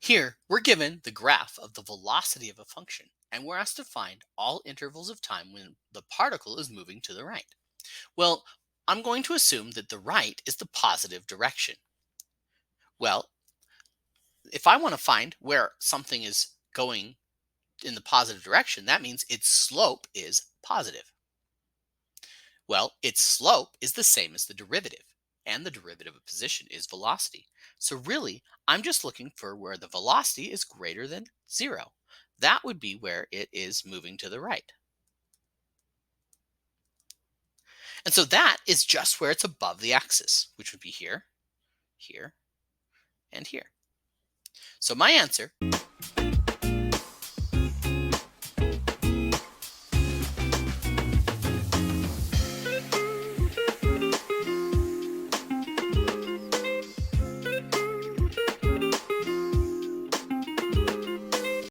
Here, we're given the graph of the velocity of a function, and we're asked to find all intervals of time when the particle is moving to the right. Well, I'm going to assume that the right is the positive direction. Well, if I want to find where something is going in the positive direction, that means its slope is positive. Well, its slope is the same as the derivative, and the derivative of position is velocity. So really, I'm just looking for where the velocity is greater than 0. That would be where it is moving to the right. And so that is just where it's above the axis, which would be here, here, and here. So my answer